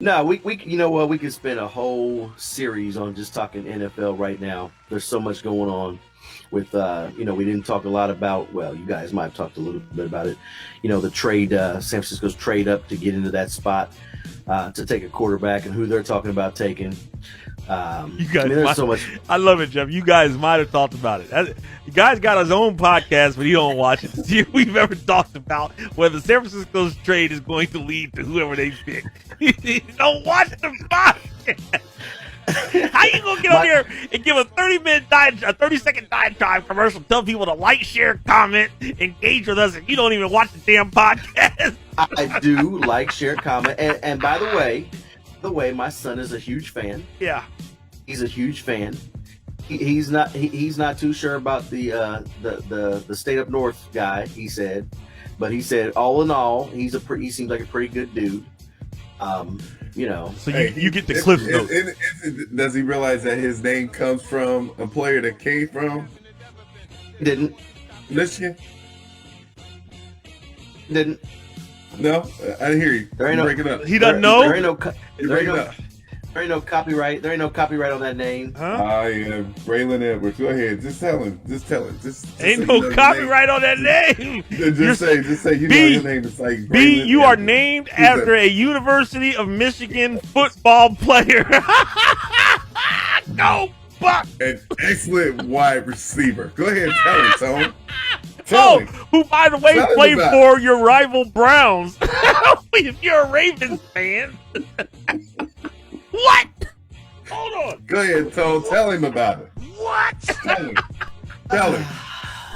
No, we you know what? We could spend a whole series on just talking NFL right now. There's so much going on with we didn't talk a lot about, well, you guys might have talked a little bit about it. The trade, San Francisco's trade up to get into that spot to take a quarterback and who they're talking about taking. You guys, there's so much. I love it, Jeff. You guys might have talked about it. The guy's got his own podcast, but he don't watch it to see if we've ever talked about whether San Francisco's trade is going to lead to whoever they pick. He don't watch the podcast. How you gonna get on here and give a 30-second diatribe commercial, tell people to like, share, comment, engage with us, and you don't even watch the damn podcast? I do like, share, comment, and by the way, my son is a huge fan. Yeah, he's a huge fan. He's not too sure about the state up north guy. He said, but he said all in all, he seems like a pretty good dude. So you get the Cliff Notes. Does he realize that his name comes from a player that came from? Didn't. Michigan? Didn't. No, I didn't hear you. There ain't break it up. He doesn't know. There ain't no copyright. There ain't no copyright on that name. Huh? I am Braylon Edwards. Go ahead. Just tell him. Just ain't no copyright on that name. Just say you know your name is like B. Braylon You are Edwards. named after a University of Michigan football player. Go Buck! An excellent wide receiver. Go ahead, tell him, Tone. Tell him. Who, by the way, played for your rival Browns. If you're a Ravens fan. What? Hold on. Go ahead, Tone. Tell him about it. What? Tell him.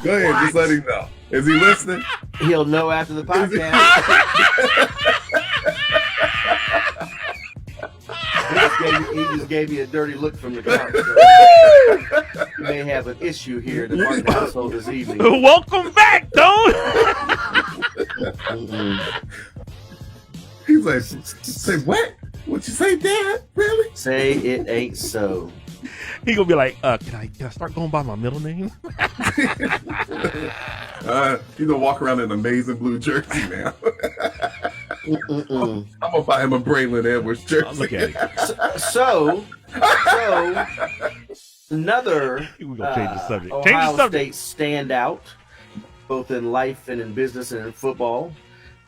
Go ahead, just let him know. Is he listening? He'll know after the podcast. He just gave me a dirty look from the car. So we may have an issue here in the Martin household this evening. Welcome back, Tone. He's like, say what? What you say, Dad? Really? Say it ain't so. He gonna be like, can I start going by my middle name? He's gonna walk around in an amazing blue jersey now. I'm gonna buy him a Braylon Edwards jersey. Look at it. So another We're gonna change the subject. Ohio State standout, both in life and in business and in football,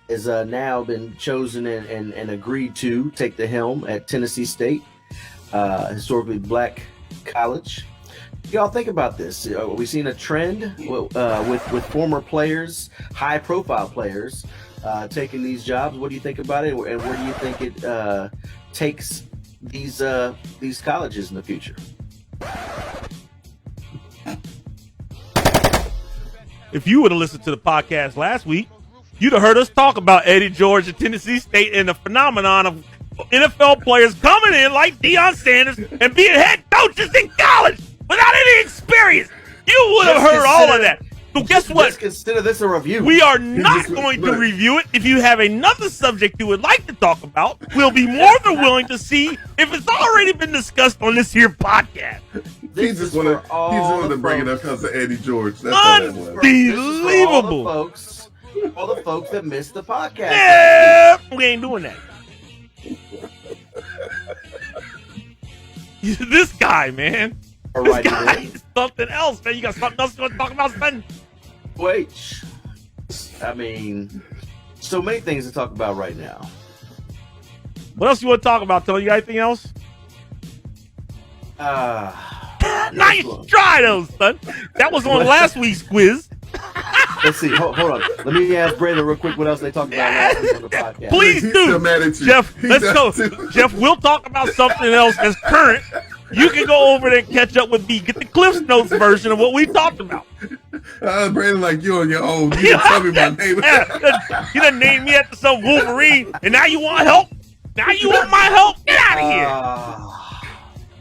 has now been chosen and agreed to take the helm at Tennessee State, historically black college. Y'all think about this. Are we seeing a trend with former players, high-profile players, taking these jobs? What do you think about it, and where do you think it takes these colleges in the future? If you would have listened to the podcast last week, you'd have heard us talk about Eddie George at Tennessee State and the phenomenon of NFL players coming in like Deion Sanders and being head coaches in college without any experience. You would have heard all of that. So guess what? Let's consider this a review. We are not going to review it. If you have another subject you would like to talk about, we'll be more than willing to see if it's already been discussed on this here podcast. He just wanted to bring it up because of Eddie George. That's all that was. Unbelievable. All the folks that missed the podcast. Yeah, we ain't doing that. This guy, man. This guy is something else, man. You got something else you want to talk about, son? Wait. I mean, so many things to talk about right now. What else you want to talk about, Tony? You got anything else? Nice try, though, son. That was on last week's quiz. Let's see. Hold on. Let me ask Brandon real quick what else they talked about last week on the podcast. Please do. Jeff, let's go. Jeff, we'll talk about something else that's current. You can go over there and catch up with me. Get the Cliff's Notes version of what we talked about. Brandon, like you on your own. You didn't tell me my name. You done named me after some Wolverine, and now you want help? Now you want my help? Get out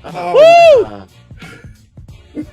of here. Woo!